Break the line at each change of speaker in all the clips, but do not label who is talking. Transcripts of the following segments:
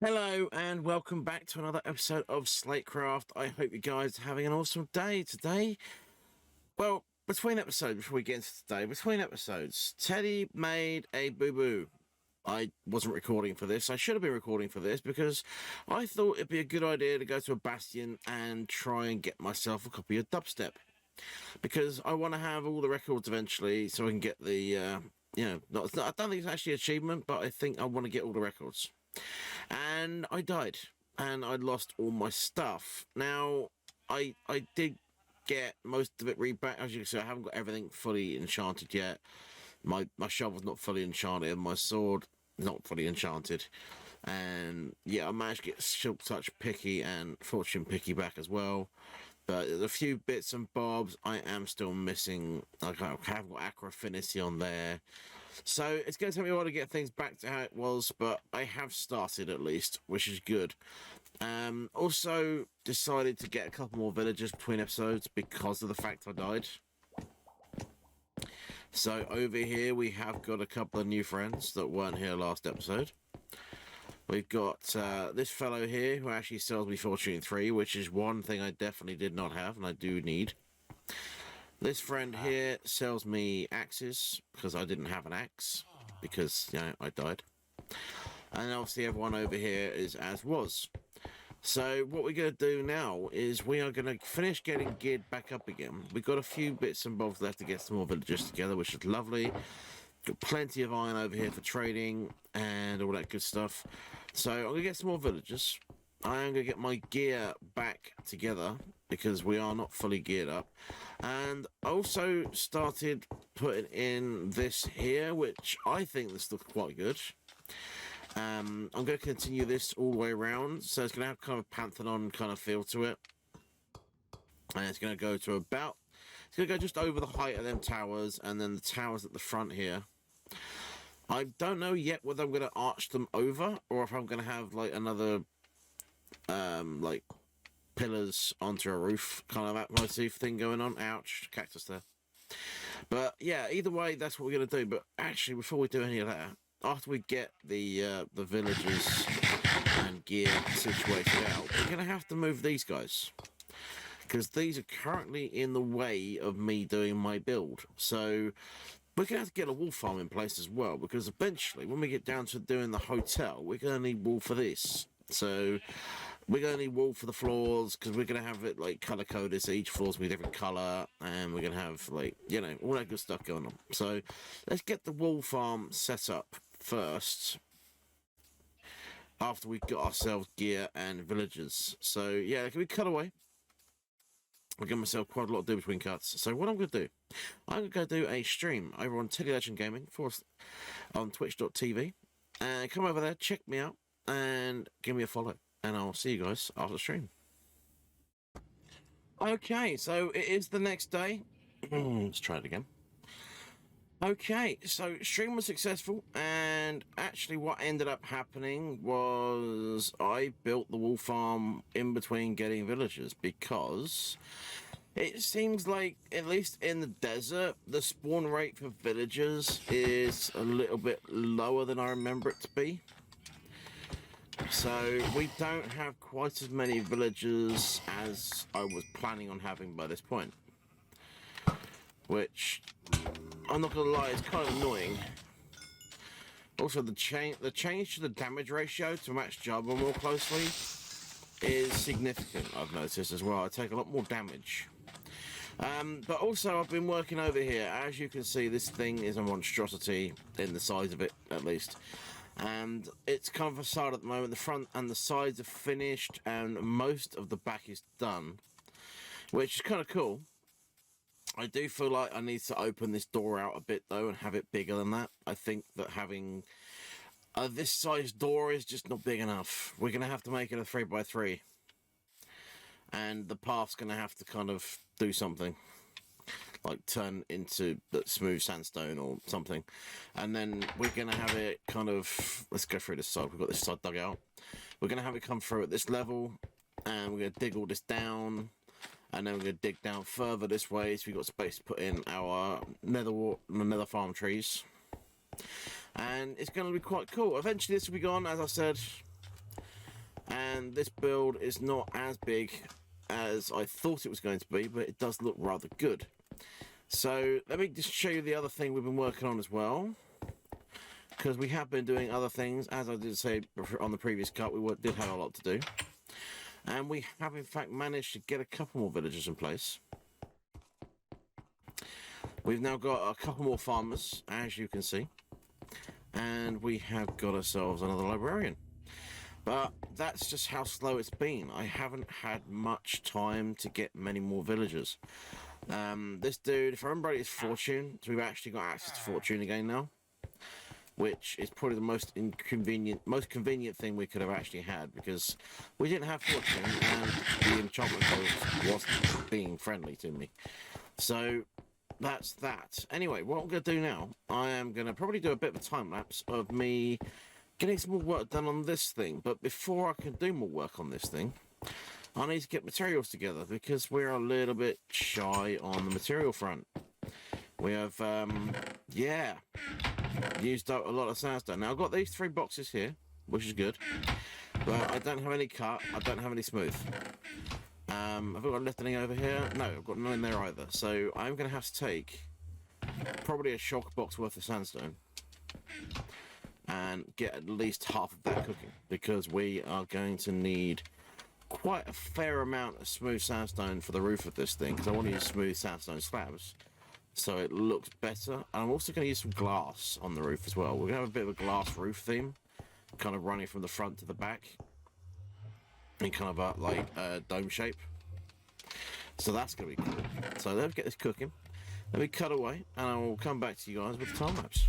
Hello and welcome back to another episode of Slatecraft. I hope you guys are having an awesome day today. Well, between episodes, before we get into today, between episodes, Teddy made a boo-boo. I wasn't recording for this. I should have been recording for this because I thought it'd be a good idea to go to a Bastion and try and get myself a copy of Dubstep. Because I want to have all the records eventually so I can get the, I don't think it's actually an achievement, but I think I want to get all the records. And I died, and I lost all my stuff. Now, I did get most of it reback. As you can see, I haven't got everything fully enchanted yet. My shovel's not fully enchanted, and my sword not fully enchanted. And yeah, I managed to get Silk Touch Picky and Fortune Picky back as well. But there's a few bits and bobs I am still missing. Like I haven't got Aqua Affinity on there. So it's going to take me a while to get things back to how it was, but I have started at least, which is good. Also decided to get a couple more villagers between episodes because of the fact I died. So over here we have got a couple of new friends that weren't here last episode. We've got this fellow here who actually sells me Fortune 3, which is one thing I definitely did not have and I do need. This friend here sells me axes because I didn't have an axe because, I died. And obviously everyone over here is as was. So what we're going to do now is we are going to finish getting geared back up again. We've got a few bits and bobs left to get some more villagers together, which is lovely. Got plenty of iron over here for trading and all that good stuff. So I'm going to get some more villagers. I am going to get my gear back together because we are not fully geared up. And also started putting in this here, which I think this looks quite good. I'm going to continue this all the way around. So it's going to have kind of a Pantheon kind of feel to it. And it's going to go to about... It's going to go just over the height of them towers and then the towers at the front here. I don't know yet whether I'm going to arch them over or if I'm going to have like another like pillars onto a roof kind of that motif thing going on. Ouch, cactus there. But yeah, either way, that's what we're going to do. But actually, before we do any of that, after we get the villagers and gear situated out, we're going to have to move these guys because these are currently in the way of me doing my build. So we're going to have to get a wool farm in place as well, because eventually, when we get down to doing the hotel, we're going to need wool for this. So we're going to need wool for the floors, because we're going to have it, like, colour-coded, so each floor's going to be a different colour, and we're going to have, like, all that good stuff going on. So let's get the wool farm set up first, after we've got ourselves gear and villagers. So, yeah, can we cut away? I'll give myself quite a lot to do between cuts. So what I'm going to do, I'm going to go do a stream over on Teddy Legend Gaming on twitch.tv. And come over there, check me out, and give me a follow. And I'll see you guys after the stream. Okay, so it is the next day. Let's try it again. Okay, so stream was successful, and actually what ended up happening was I built the wool farm in between getting villagers, because it seems like, at least in the desert, the spawn rate for villagers is a little bit lower than I remember it to be. So we don't have quite as many villagers as I was planning on having by this point, which, I'm not gonna lie, it's kind of annoying. Also, the change to the damage ratio to match Jabba more closely is significant, I've noticed as well. I take a lot more damage. But also, I've been working over here. As you can see, this thing is a monstrosity in the size of it, at least. And it's kind of a facade at the moment. The front and the sides are finished, and most of the back is done, which is kind of cool. I do feel like I need to open this door out a bit, though, and have it bigger than that. I think that having this size door is just not big enough. We're going to have to make it a 3x3. And the path's going to have to kind of do something. Like turn into smooth sandstone or something. And then we're going to have it kind of... Let's go through this side. We've got this side dug out. We're going to have it come through at this level. And we're going to dig all this down. And then we're going to dig down further this way, so we've got space to put in our nether farm trees. And it's going to be quite cool. Eventually this will be gone, as I said. And this build is not as big as I thought it was going to be, but it does look rather good. So let me just show you the other thing we've been working on as well, because we have been doing other things. As I did say on the previous cut, we did have a lot to do, and we have in fact managed to get a couple more villagers in place. We've now got a couple more farmers, as you can see, and we have got ourselves another librarian. But that's just how slow it's been. I haven't had much time to get many more villagers. This dude, if I remember right, is Fortune, so we've actually got access to Fortune again now, which is probably the most convenient thing we could have actually had, because we didn't have Fortune and the enchantment code wasn't being friendly to me. So that's that. Anyway, what I'm going to do now, I am going to probably do a bit of a time lapse of me getting some more work done on this thing. But before I can do more work on this thing, I need to get materials together, because we're a little bit shy on the material front. We have, used up a lot of sandstone. Now, I've got these 3 boxes here, which is good, but I don't have any cut, I don't have any smooth. Have I got left anything over here? No, I've got none in there either. So I'm going to have to take probably a shock box worth of sandstone and get at least half of that cooking, because we are going to need quite a fair amount of smooth sandstone for the roof of this thing, because I want to use smooth sandstone slabs so it looks better. And I'm also going to use some glass on the roof as well. We're going to have a bit of a glass roof theme, kind of running from the front to the back in kind of a dome shape. So that's going to be cool. So let's get this cooking. Let me cut away, and I will come back to you guys with the time lapse.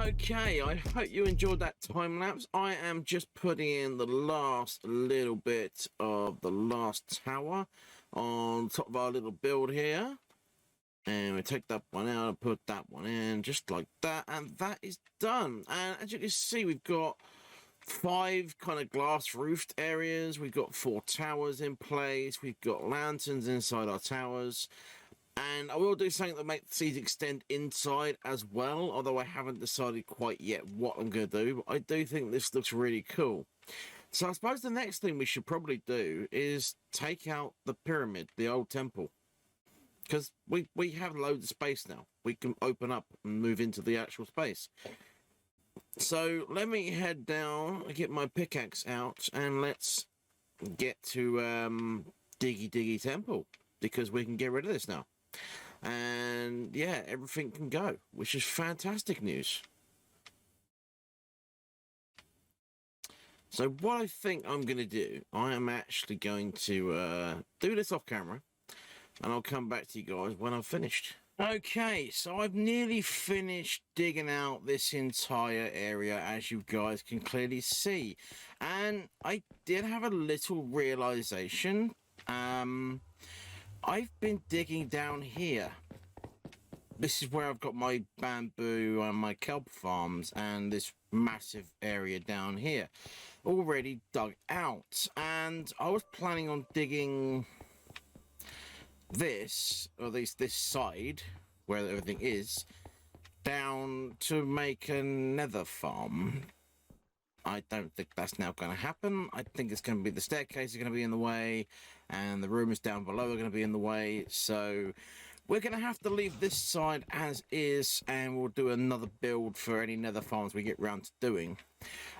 Okay, I hope you enjoyed that time lapse. I am just putting in the last little bit of the last tower on top of our little build here. And we take that one out and put that one in just like that, and that is done. And as you can see, we've got 5 kind of glass roofed areas. We've got 4 towers in place. We've got lanterns inside our towers. And I will do something that makes these extend inside as well, although I haven't decided quite yet what I'm going to do. But I do think this looks really cool. So I suppose the next thing we should probably do is take out the pyramid, the old temple. Because we have loads of space now. We can open up and move into the actual space. So let me head down, get my pickaxe out, and let's get to Diggy Diggy Temple. Because we can get rid of this now. And yeah, everything can go, which is fantastic news. So what I think I'm going to do, I am actually going to do this off camera. And I'll come back to you guys when I've finished. Okay, so I've nearly finished digging out this entire area, as you guys can clearly see. And I did have a little realization. I've been digging down here. This is where I've got my bamboo and my kelp farms and this massive area down here already dug out. And I was planning on digging this, or at least this side where everything is, down to make a nether farm. I don't think that's now going to happen. I think it's going to be the staircase is going to be in the way, and the rooms down below are going to be in the way. So we're going to have to leave this side as is, and we'll do another build for any nether farms we get round to doing.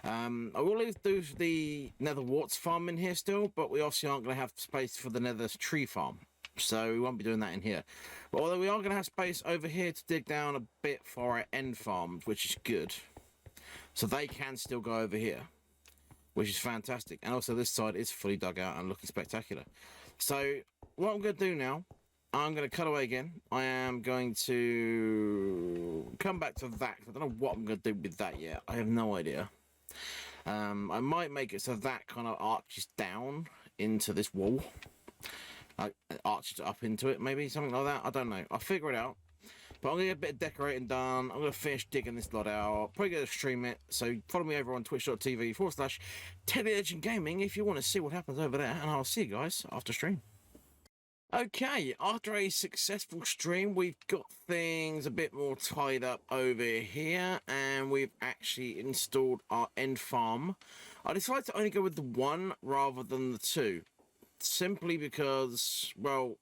I will do the nether warts farm in here still, but we obviously aren't going to have space for the nether tree farm. So we won't be doing that in here. But although we are going to have space over here to dig down a bit for our end farms, which is good. So they can still go over here, which is fantastic. And also this side is fully dug out and looking spectacular. So what I'm going to do now, I'm going to cut away again. I am going to come back to that. I don't know what I'm going to do with that yet. I have no idea. I might make it so that kind of arches down into this wall. Arches up into it, maybe something like that. I don't know. I'll figure it out. But I'm going to get a bit of decorating done. I'm going to finish digging this lot out. Probably going to stream it. So follow me over on twitch.tv/TeddyLegendGaming if you want to see what happens over there. And I'll see you guys after stream. Okay, after a successful stream, we've got things a bit more tied up over here. And we've actually installed our end farm. I decided to only go with the one rather than the two. Simply because, well,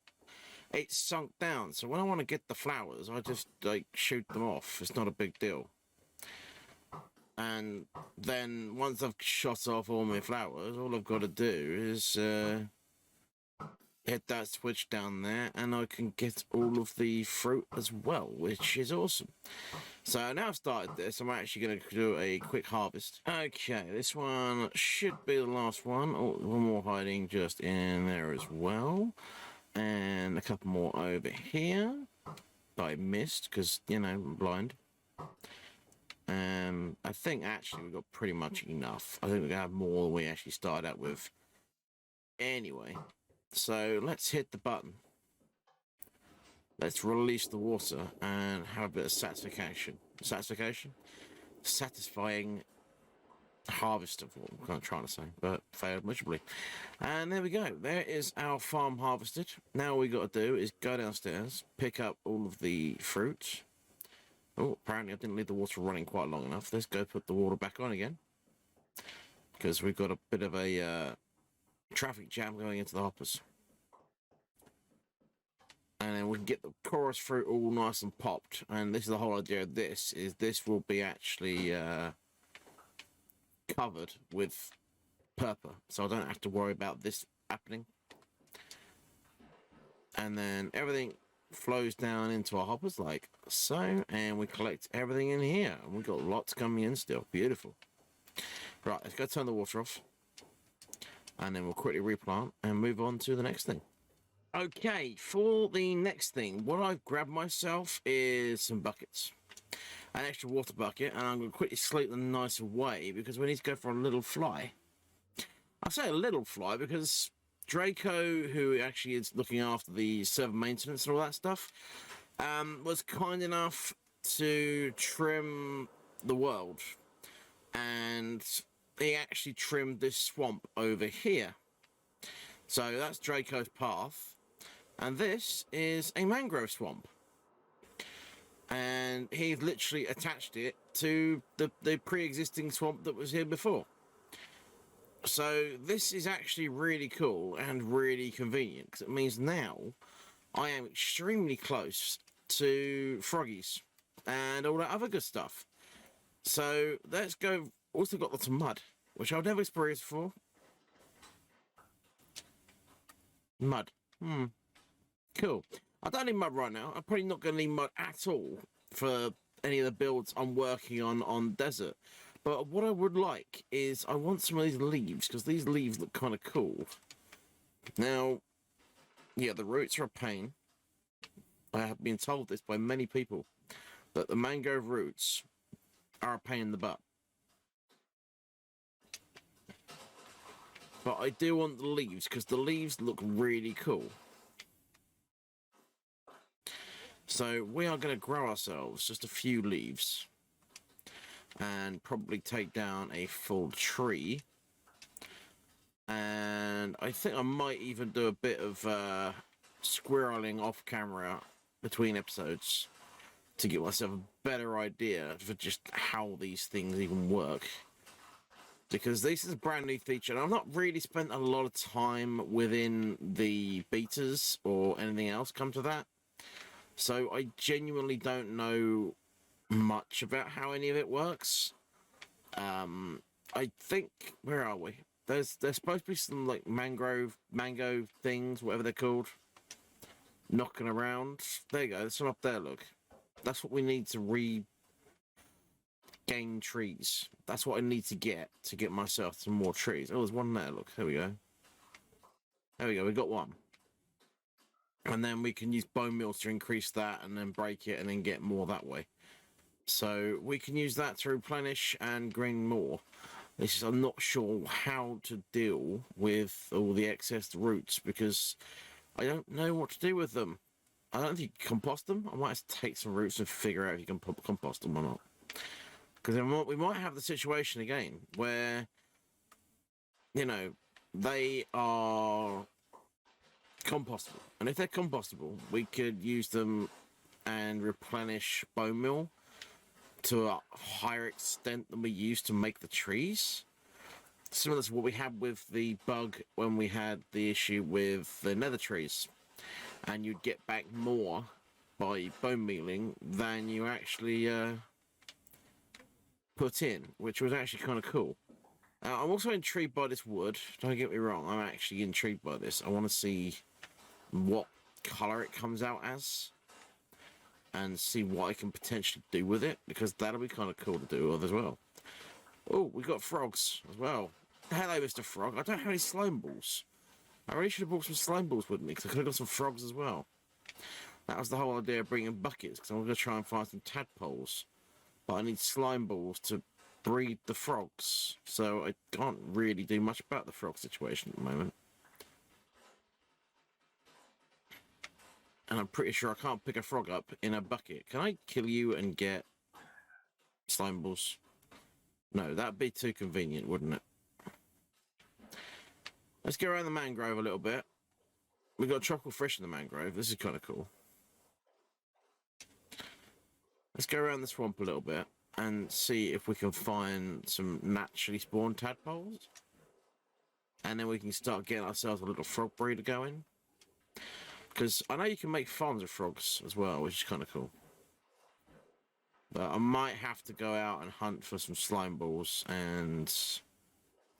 it's sunk down. So when I want to get the flowers, I just like shoot them off. It's not a big deal. And then once I've shot off all my flowers, all I've got to do is hit that switch down there, and I can get all of the fruit as well, which is awesome. So now I've started this, I'm actually going to do a quick harvest. Okay, this one should be the last one. Oh, one more hiding just in there as well. And a couple more over here that I missed because, you know, I'm blind. I think actually we've got pretty much enough. I think we're going to have more than we actually started out with. Anyway, so let's hit the button. Let's release the water and have a bit of satisfaction. Satisfying harvest of what I'm kind of trying to say, but failed miserably. And there we go. There is our farm harvested. Now all we got to do is go downstairs, pick up all of the fruit. Oh, apparently I didn't leave the water running quite long enough. Let's go put the water back on again, because we've got a bit of a traffic jam going into the hoppers. And then we can get the chorus fruit all nice and popped. And this is the whole idea of this, is this will be actually covered with purple. So I don't have to worry about this happening. And then everything flows down into our hoppers like so. And we collect everything in here. And we've got lots coming in still. Beautiful. Right, let's go turn the water off. And then we'll quickly replant and move on to the next thing. Okay, for the next thing, what I've grabbed myself is some buckets. an extra water bucket, and I'm going to quickly sleep them nice away because we need to go for a little fly. I say a little fly because Draco, who actually is looking after the server maintenance and all that stuff, was kind enough to trim the world, and he actually trimmed this swamp over here. So that's Draco's path, and this is a mangrove swamp. And he's literally attached it to the pre-existing swamp that was here before. So this is actually really cool and really convenient, because it means now I am extremely close to froggies and all that other good stuff. So let's go. Also got lots of mud, which I've never experienced before. Mud. Cool. I don't need mud right now. I'm probably not going to need mud at all for any of the builds I'm working on desert. But what I would like is I want some of these leaves, because these leaves look kind of cool. Now, yeah, the roots are a pain. I have been told this by many people, that the mangrove roots are a pain in the butt. But I do want the leaves, because the leaves look really cool. So we are going to grow ourselves just a few leaves and probably take down a full tree. And I think I might even do a bit of squirreling off camera between episodes to get myself a better idea for just how these things even work. Because this is a brand new feature, and I've not really spent a lot of time within the betas or anything else come to that. So I genuinely don't know much about how any of it works. I think, where are we? There's supposed to be some like mango things, whatever they're called, knocking around. There you go, there's some up there, look. That's what we need to regain trees. That's what I need to get myself some more trees. Oh, there's one there, look. There we go. There we go, we got one. And then we can use bone meals to increase that and then break it and then get more that way. So we can use that to replenish and gain more. This is, I'm not sure how to deal with all the excess roots because I don't know what to do with them. I don't think you can compost them. I might have to take some roots and figure out if you can compost them or not. Because then we might have the situation again where, you know, they are compostable. And if they're compostable, we could use them and replenish bone meal to a higher extent than we used to make the trees. Similar to what we had with the bug when we had the issue with the nether trees. And you'd get back more by bone mealing than you actually put in, which was actually kind of cool. I'm also intrigued by this wood. Don't get me wrong, I'm actually intrigued by this. I want to see what colour it comes out as and see what I can potentially do with it, because that'll be kind of cool to do with as well. Oh, we got frogs as well. Hello, Mr. Frog. I don't have any slime balls. I really should have brought some slime balls with me, because I could have got some frogs as well. That was the whole idea of bringing buckets, because I'm going to try and find some tadpoles. But I need slime balls to breed the frogs, so I can't really do much about the frog situation at the moment. And I'm pretty sure I can't pick a frog up in a bucket. Can I kill you and get slime balls? No, that'd be too convenient, wouldn't it? Let's go around the mangrove a little bit. We've got tropical fish in the mangrove. This is kind of cool. Let's go around the swamp a little bit and see if we can find some naturally spawned tadpoles. And then we can start getting ourselves a little frog breeder going. Because I know you can make farms of frogs as well, which is kind of cool. But I might have to go out and hunt for some slime balls and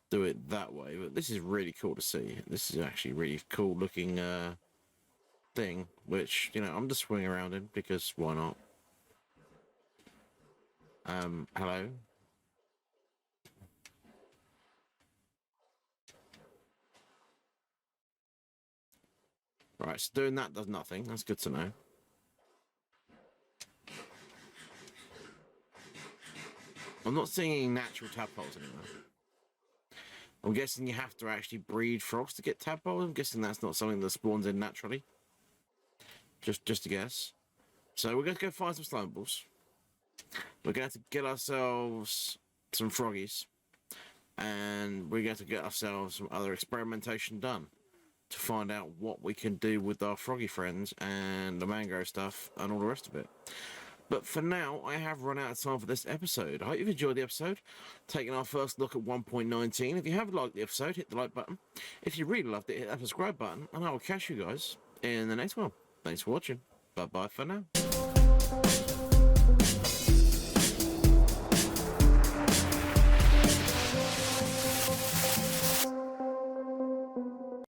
do it that way. But this is really cool to see. This is actually a really cool looking thing, which, you know, I'm just swinging around in because why not? Hello? Right, so doing that does nothing. That's good to know. I'm not seeing any natural tadpoles anymore. I'm guessing you have to actually breed frogs to get tadpoles. I'm guessing that's not something that spawns in naturally. Just a guess. So we're going to go find some slime balls. We're going to get ourselves some froggies. And we're going to get ourselves some other experimentation done to find out what we can do with our froggy friends and the mango stuff and all the rest of it. But for now, I have run out of time for this episode. I hope you've enjoyed the episode, taking our first look at 1.19. If you have liked the episode, hit the like button. If you really loved it, hit that subscribe button, and I will catch you guys in the next one. Thanks for watching. Bye-bye for now.